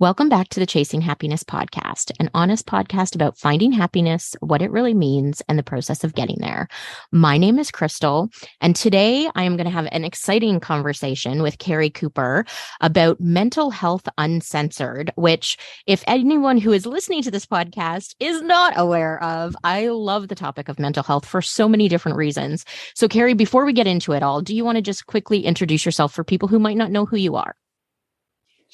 Welcome back to the Chasing Happiness podcast, an honest podcast about finding happiness, what it really means, and the process of getting there. My name is Crystal, and today I am going to have an exciting conversation with Keri Cooper about mental health uncensored, which, if anyone who is listening to this podcast is not aware of, I love the topic of mental health for so many different reasons. So, Keri, before we get into it all, do you want to just quickly introduce yourself for people who might not know who you are?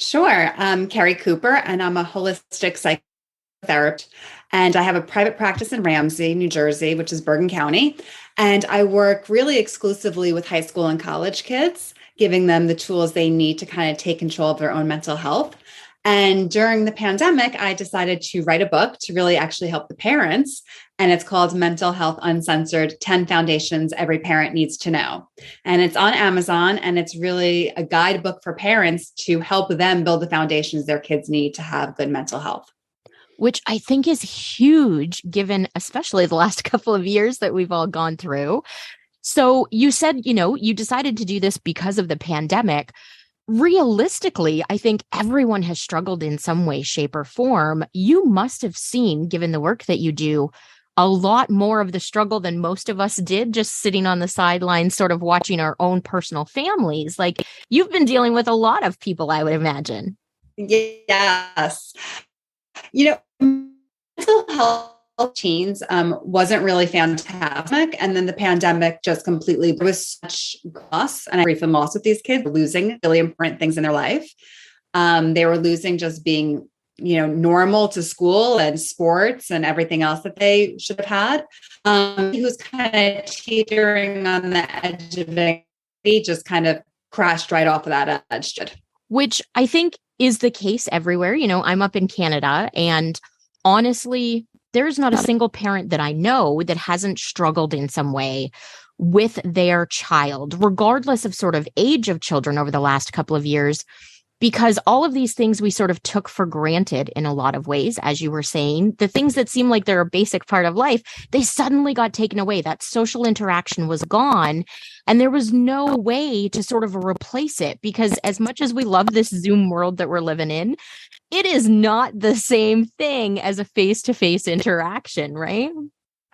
Sure. I'm Keri Cooper, and I'm a holistic psychotherapist. And I have a private practice in Ramsey, New Jersey, which is Bergen County. And I work really exclusively with high school and college kids, giving them the tools they need to kind of take control of their own mental health. And during the pandemic, I decided to write a book to really actually help the parents. And it's called Mental Health Uncensored, 10 Foundations Every Parent Needs to Know. And it's on Amazon, and it's really a guidebook for parents to help them build the foundations their kids need to have good mental health. Which I think is huge, given especially the last couple of years that we've all gone through. So you said, you decided to do this because of the pandemic. Realistically, I think everyone has struggled in some way, shape, or form. You must have seen, given the work that you do, a lot more of the struggle than most of us did, just sitting on the sidelines, sort of watching our own personal families. Like, you've been dealing with a lot of people, I would imagine. Yes. Mental health teens wasn't really fantastic. And then the pandemic just completely, there was such loss and grief and loss with these kids, losing really important things in their life. They were losing just being, normal to school and sports and everything else that they should have had. He was kind of teetering on the edge of it. He just kind of crashed right off of that edge. Which I think is the case everywhere. I'm up in Canada, and honestly, there's not a single parent that I know that hasn't struggled in some way with their child, regardless of sort of age of children over the last couple of years, because all of these things we sort of took for granted in a lot of ways, as you were saying, the things that seem like they're a basic part of life, they suddenly got taken away. That social interaction was gone, and there was no way to sort of replace it, because as much as we love this Zoom world that we're living in, it is not the same thing as a face-to-face interaction, right?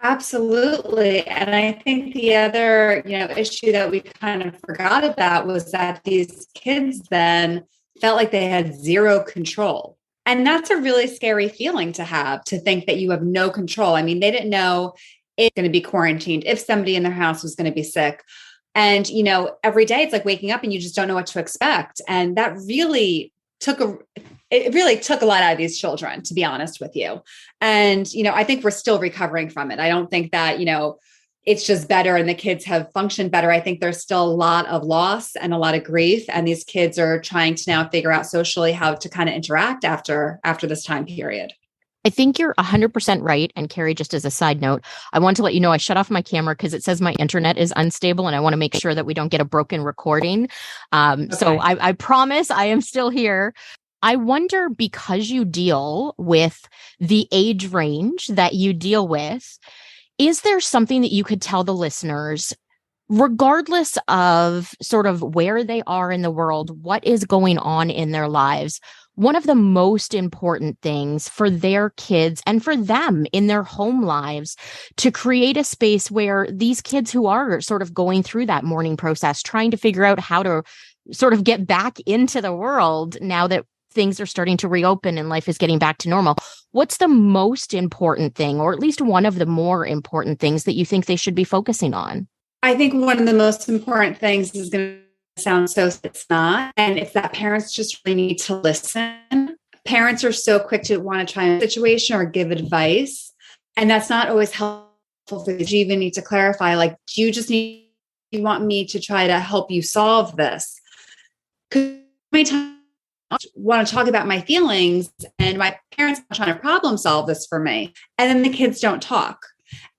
Absolutely. And I think the other, issue that we kind of forgot about was that these kids then felt like they had zero control. And that's a really scary feeling to have, to think that you have no control. I mean, they didn't know if it's going to be quarantined, if somebody in their house was going to be sick. And, every day it's like waking up and you just don't know what to expect. And that really took a lot out of these children, to be honest with you. And, I think we're still recovering from it. I don't think that, it's just better and the kids have functioned better. I think there's still a lot of loss and a lot of grief. And these kids are trying to now figure out socially how to kind of interact after this time period. I think you're 100% right. And Keri, just as a side note, I want to let you know I shut off my camera because it says my internet is unstable, and I want to make sure that we don't get a broken recording. Okay. So I promise I am still here. I wonder, because you deal with the age range that you deal with, is there something that you could tell the listeners, regardless of sort of where they are in the world, what is going on in their lives? One of the most important things for their kids and for them in their home lives, to create a space where these kids who are sort of going through that mourning process, trying to figure out how to sort of get back into the world now that things are starting to reopen and life is getting back to normal. What's the most important thing, or at least one of the more important things, that you think they should be focusing on? I think one of the most important things is going to sound so it's not. And it's that parents just really need to listen. Parents are so quick to want to try a situation or give advice. And that's not always helpful. You even need to clarify, like, do you want me to try to help you solve this? Because many times I want to talk about my feelings and my parents are trying to problem solve this for me. And then the kids don't talk.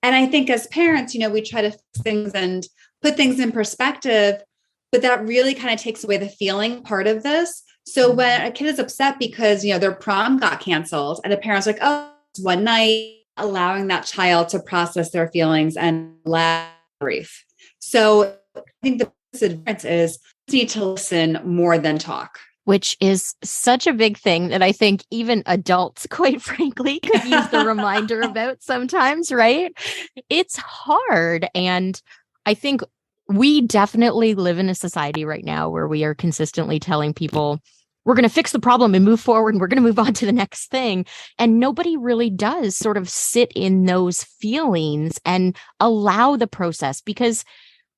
And I think as parents, we try to fix things and put things in perspective, but that really kind of takes away the feeling part of this. So when a kid is upset because, their prom got canceled and the parents are like, oh, it's one night, allowing that child to process their feelings and laugh grief. So I think the difference is you need to listen more than talk. which is such a big thing that I think even adults, quite frankly, could use the reminder about sometimes, right? It's hard. And I think we definitely live in a society right now where we are consistently telling people, we're going to fix the problem and move forward and we're going to move on to the next thing. And nobody really does sort of sit in those feelings and allow the process because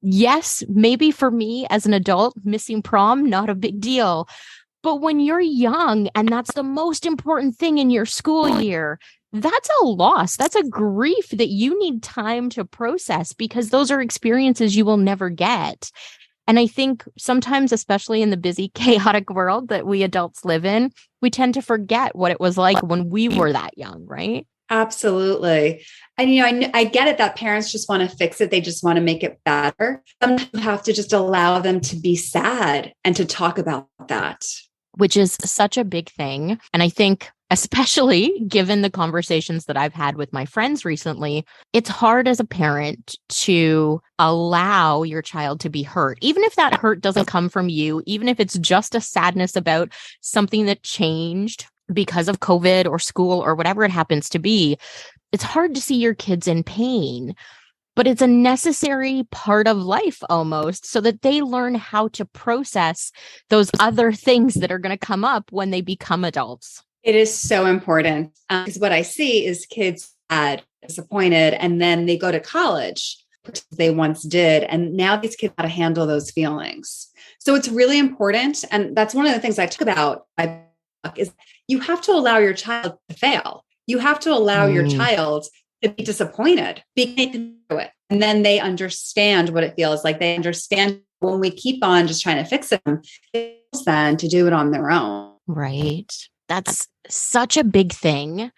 yes, maybe for me as an adult, missing prom, not a big deal. But when you're young and that's the most important thing in your school year, that's a loss. That's a grief that you need time to process because those are experiences you will never get. And I think sometimes, especially in the busy, chaotic world that we adults live in, we tend to forget what it was like when we were that young, right? Absolutely. And, I get it that parents just want to fix it. They just want to make it better. Sometimes you have to just allow them to be sad and to talk about that. Which is such a big thing. And I think, especially given the conversations that I've had with my friends recently, it's hard as a parent to allow your child to be hurt, even if that hurt doesn't come from you, even if it's just a sadness about something that changed because of COVID or school or whatever it happens to be. It's hard to see your kids in pain. But it's a necessary part of life almost so that they learn how to process those other things that are going to come up when they become adults. It is so important because what I see is kids sad, disappointed, and then they go to college, which they once did. And now these kids know how to handle those feelings. So it's really important. And that's one of the things I talk about in my book is you have to allow your child to fail. You have to allow your child to be disappointed, through it. And then they understand what it feels like. They understand when we keep on just trying to fix them, then to do it on their own. Right. That's such a big thing.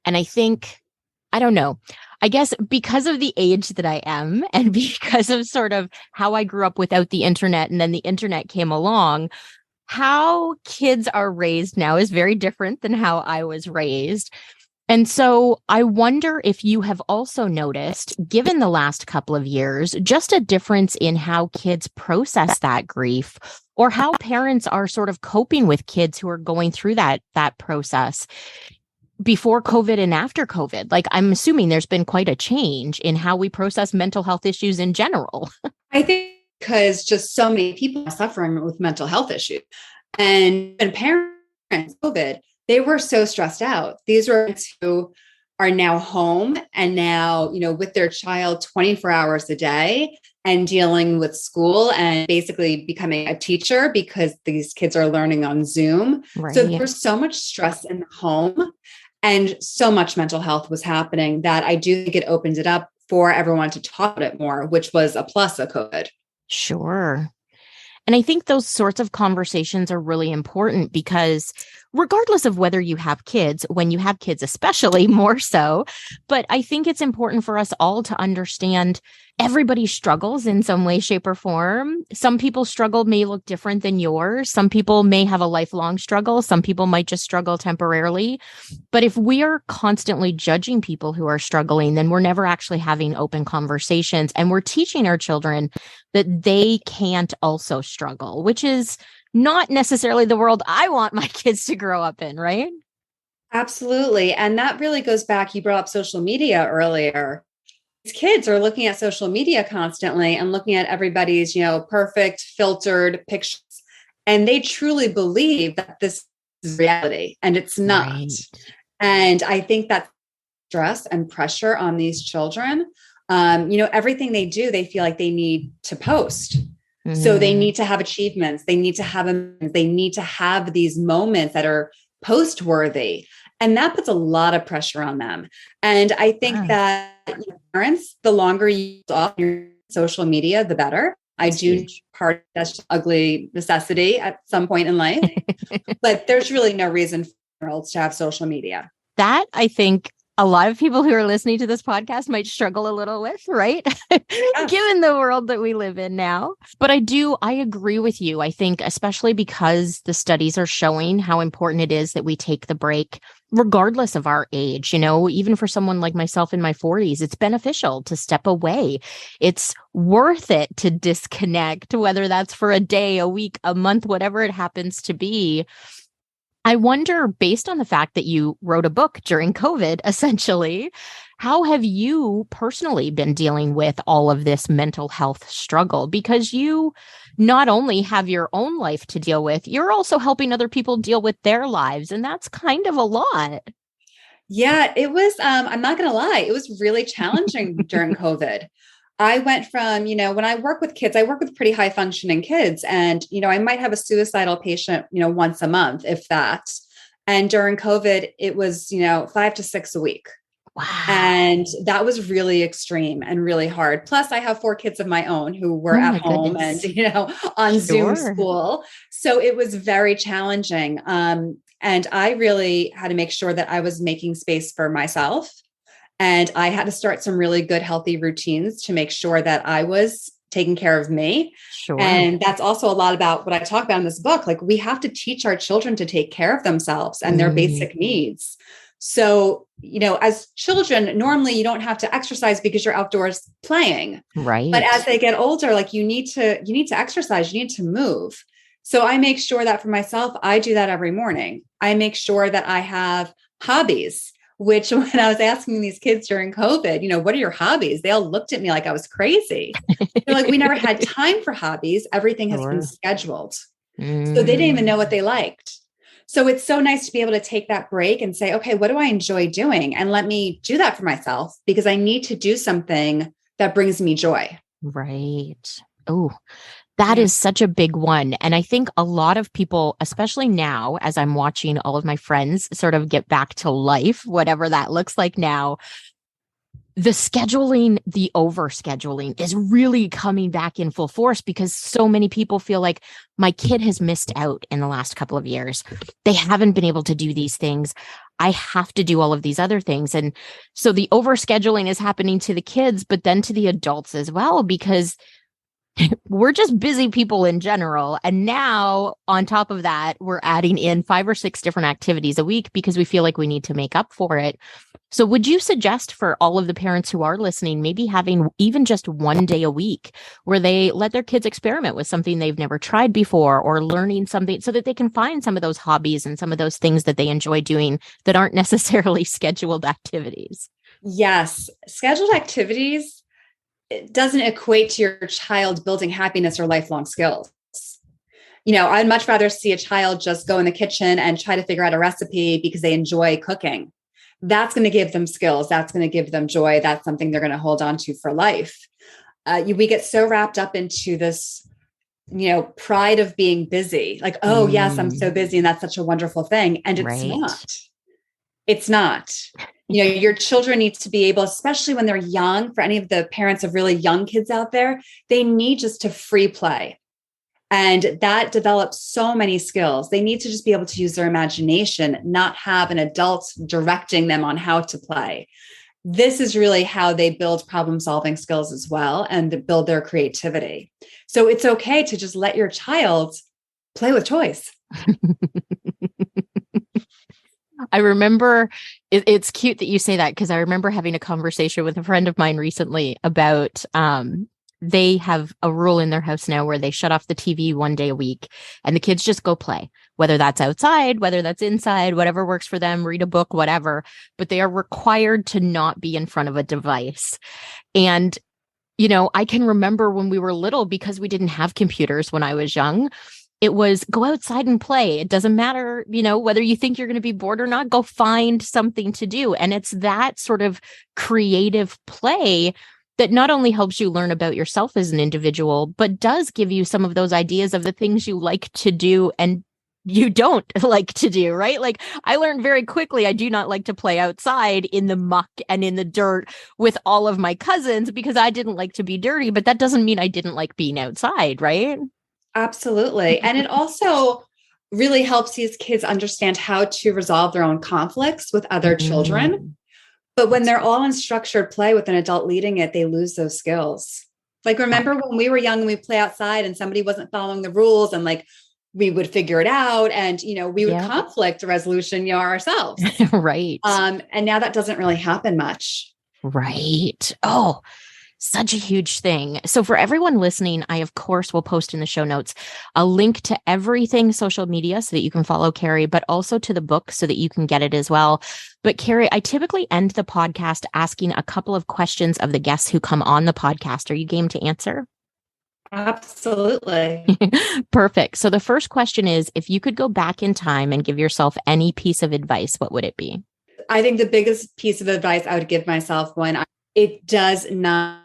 And I think, I don't know, I guess because of the age that I am and because of sort of how I grew up without the internet and then the internet came along, how kids are raised now is very different than how I was raised. And so I wonder if you have also noticed, given the last couple of years, just a difference in how kids process that grief or how parents are sort of coping with kids who are going through that process before COVID and after COVID. Like, I'm assuming there's been quite a change in how we process mental health issues in general. I think because just so many people are suffering with mental health issues and parents, COVID, they were so stressed out. These were parents who are now home and now, with their child 24 hours a day and dealing with school and basically becoming a teacher because these kids are learning on Zoom. Right. So there's so much stress in the home and so much mental health was happening that I do think it opened it up for everyone to talk about it more, which was a plus of COVID. Sure. And I think those sorts of conversations are really important because regardless of whether you have kids, when you have kids, especially more so, but I think it's important for us all to understand everybody struggles in some way, shape, or form. Some people's struggle may look different than yours. Some people may have a lifelong struggle. Some people might just struggle temporarily. But if we are constantly judging people who are struggling, then we're never actually having open conversations. And we're teaching our children that they can't also struggle, which is not necessarily the world I want my kids to grow up in, right? Absolutely. And that really goes back, you brought up social media earlier. These kids are looking at social media constantly and looking at everybody's, perfect filtered pictures. And they truly believe that this is reality and it's not. Right. And I think that stress and pressure on these children, everything they do, they feel like they need to post. So they need to have achievements. They need to have these moments that are post worthy. And that puts a lot of pressure on them. And I think that parents, the longer you off your social media, the better. I do part that's ugly necessity at some point in life, but there's really no reason for adults to have social media. That I think a lot of people who are listening to this podcast might struggle a little with, right? Given the world that we live in now. But I agree with you. I think especially because the studies are showing how important it is that we take the break regardless of our age, even for someone like myself in my 40s, it's beneficial to step away. It's worth it to disconnect, whether that's for a day, a week, a month, whatever it happens to be. I wonder, based on the fact that you wrote a book during COVID, essentially, how have you personally been dealing with all of this mental health struggle? Because you not only have your own life to deal with, you're also helping other people deal with their lives. And that's kind of a lot. Yeah, it was, I'm not going to lie, it was really challenging during COVID. I went from, when I work with kids, I work with pretty high functioning kids. And, I might have a suicidal patient, once a month, if that. And during COVID, it was, 5 to 6 a week. Wow. And that was really extreme and really hard. Plus, I have 4 kids of my own who were at home goodness. and, on Zoom school. So it was very challenging. And I really had to make sure that I was making space for myself. And I had to start some really good, healthy routines to make sure that I was taking care of me. Sure. And that's also a lot about what I talk about in this book. Like, we have to teach our children to take care of themselves and their basic needs. So, as children, normally you don't have to exercise because you're outdoors playing. Right. But as they get older, like you need to exercise, you need to move. So I make sure that for myself, I do that every morning. I make sure that I have hobbies, which when I was asking these kids during COVID, what are your hobbies? They all looked at me like I was crazy. They're like, we never had time for hobbies. Everything has been scheduled. So they didn't even know what they liked. So it's so nice to be able to take that break and say, okay, what do I enjoy doing? And let me do that for myself, because I need to do something that brings me joy. Right. Oh, that is such a big one. And I think a lot of people, especially now, as I'm watching all of my friends sort of get back to life, whatever that looks like now, the scheduling, the overscheduling is really coming back in full force, because so many people feel like my kid has missed out in the last couple of years. They haven't been able to do these things. I have to do all of these other things. And so the overscheduling is happening to the kids, but then to the adults as well, because we're just busy people in general. And now on top of that, we're adding in 5 or 6 different activities a week because we feel like we need to make up for it. So would you suggest for all of the parents who are listening, maybe having even just one day a week where they let their kids experiment with something they've never tried before, or learning something, so that they can find some of those hobbies and some of those things that they enjoy doing that aren't necessarily scheduled activities? Yes. Scheduled activities, it doesn't equate to your child building happiness or lifelong skills. I'd much rather see a child just go in the kitchen and try to figure out a recipe because they enjoy cooking. That's going to give them skills. That's going to give them joy. That's something they're going to hold on to for life. We get so wrapped up into this, pride of being busy. Like, oh, yes, I'm so busy. And that's such a wonderful thing. And it's not. It's not. Your children need to be able, especially when they're young, for any of the parents of really young kids out there, they need just to free play. And that develops so many skills. They need to just be able to use their imagination, not have an adult directing them on how to play. This is really how they build problem-solving skills as well, and build their creativity. So it's okay to just let your child play with toys. I remember, it's cute that you say that, because I remember having a conversation with a friend of mine recently about, they have a rule in their house now where they shut off the TV one day a week and the kids just go play, whether that's outside, whether that's inside, whatever works for them, read a book, whatever, but they are required to not be in front of a device. And, I can remember when we were little, because we didn't have computers when I was young, it was go outside and play. It doesn't matter, whether you think you're going to be bored or not, go find something to do. And it's that sort of creative play that not only helps you learn about yourself as an individual, but does give you some of those ideas of the things you like to do and you don't like to do, right? Like, I learned very quickly, I do not like to play outside in the muck and in the dirt with all of my cousins, because I didn't like to be dirty, but that doesn't mean I didn't like being outside, right? Absolutely. And it also really helps these kids understand how to resolve their own conflicts with other children. But when they're all in structured play with an adult leading it, they lose those skills. Like, remember when we were young and we play outside and somebody wasn't following the rules, and like we would figure it out. And, we would Yeah. conflict resolution, ourselves. Right. And now that doesn't really happen much. Right. Oh, such a huge thing. So for everyone listening, I, of course, will post in the show notes a link to everything social media so that you can follow Keri, but also to the book so that you can get it as well. But Keri, I typically end the podcast asking a couple of questions of the guests who come on the podcast. Are you game to answer? Absolutely. Perfect. So the first question is, if you could go back in time and give yourself any piece of advice, what would it be? I think the biggest piece of advice I would give myself it does not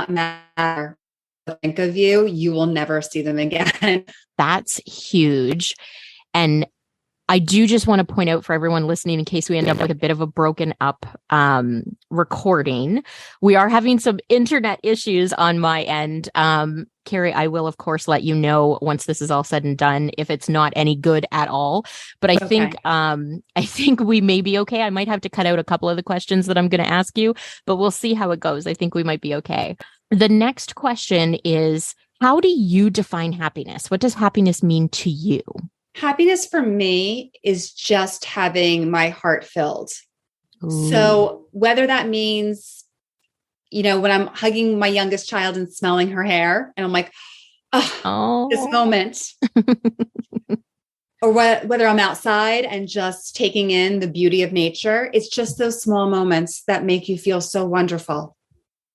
matter what they think of you, you will never see them again. That's huge. And I do just want to point out for everyone listening, in case we end up with a bit of a broken up recording, we are having some internet issues on my end. Keri, I will, of course, let you know once this is all said and done if it's not any good at all. But I think we may be okay. I might have to cut out a couple of the questions that I'm going to ask you, but we'll see how it goes. I think we might be okay. The next question is, how do you define happiness? What does happiness mean to you? Happiness for me is just having my heart filled. Ooh. So whether that means, when I'm hugging my youngest child and smelling her hair and I'm like, oh. This moment, or whether I'm outside and just taking in the beauty of nature, it's just those small moments that make you feel so wonderful.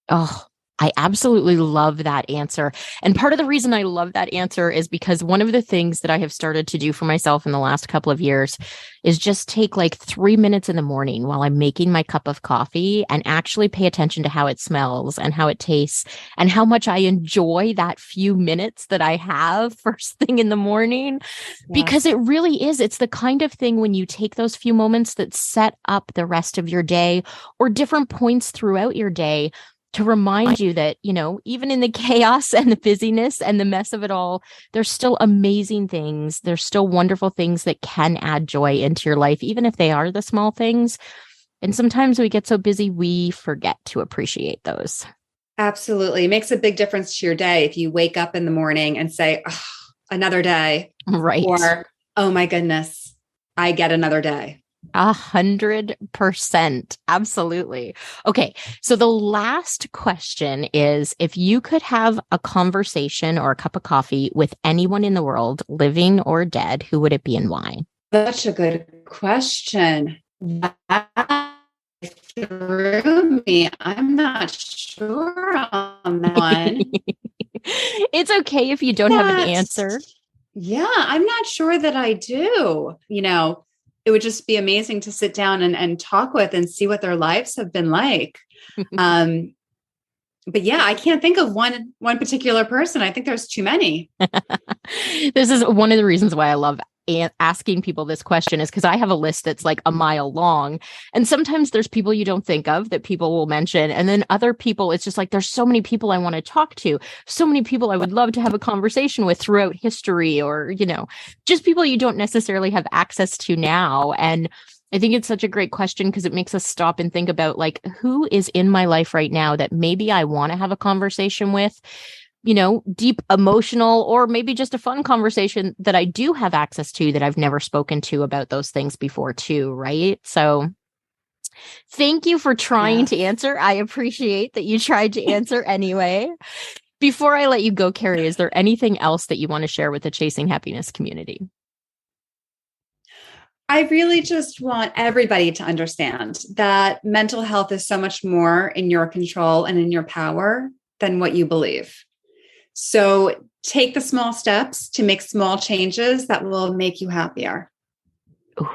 Oh, I absolutely love that answer. And part of the reason I love that answer is because one of the things that I have started to do for myself in the last couple of years is just take like 3 minutes in the morning while I'm making my cup of coffee and actually pay attention to how it smells and how it tastes and how much I enjoy that few minutes that I have first thing in the morning. Yeah. Because it really is. It's the kind of thing when you take those few moments that set up the rest of your day or different points throughout your day to remind you that, even in the chaos and the busyness and the mess of it all, there's still amazing things. There's still wonderful things that can add joy into your life, even if they are the small things. And sometimes we get so busy, we forget to appreciate those. Absolutely. It makes a big difference to your day if you wake up in the morning and say, oh, another day. Right. Or, oh my goodness, I get another day. 100%. Absolutely. Okay. So the last question is, if you could have a conversation or a cup of coffee with anyone in the world, living or dead, who would it be and why? That's a good question. That threw me. I'm not sure on that one. It's okay if you don't have an answer. Yeah, I'm not sure that I do. It would just be amazing to sit down and talk with and see what their lives have been like. But yeah, I can't think of one particular person. I think there's too many. This is one of the reasons why I love asking people this question, is because I have a list that's like a mile long. And sometimes there's people you don't think of that people will mention. And then other people, it's just like, there's so many people I want to talk to, so many people I would love to have a conversation with throughout history, or, just people you don't necessarily have access to now. And I think it's such a great question because it makes us stop and think about, like, who is in my life right now that maybe I want to have a conversation with, deep emotional, or maybe just a fun conversation that I do have access to that I've never spoken to about those things before too. Right. So thank you for trying to answer. I appreciate that you tried to answer anyway. Before I let you go, Keri, is there anything else that you want to share with the Chasing Happiness community? I really just want everybody to understand that mental health is so much more in your control and in your power than what you believe. So take the small steps to make small changes that will make you happier. Ooh,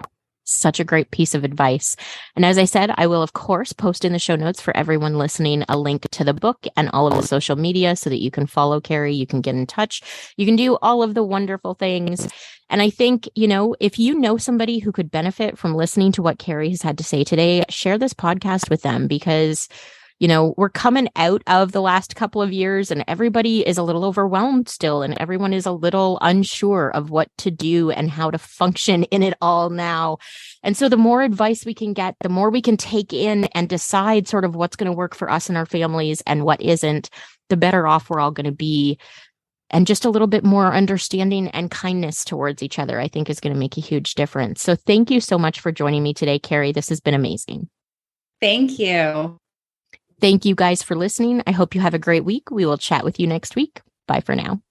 such a great piece of advice. And as I said, I will, of course, post in the show notes for everyone listening a link to the book and all of the social media so that you can follow Keri, you can get in touch, you can do all of the wonderful things. And I think, if you know somebody who could benefit from listening to what Keri has had to say today, share this podcast with them, because we're coming out of the last couple of years and everybody is a little overwhelmed still, and everyone is a little unsure of what to do and how to function in it all now. And so the more advice we can get, the more we can take in and decide sort of what's going to work for us and our families and what isn't, the better off we're all going to be. and just a little bit more understanding and kindness towards each other, I think is going to make a huge difference. So thank you so much for joining me today, Keri. This has been amazing. Thank you. Thank you guys for listening. I hope you have a great week. We will chat with you next week. Bye for now.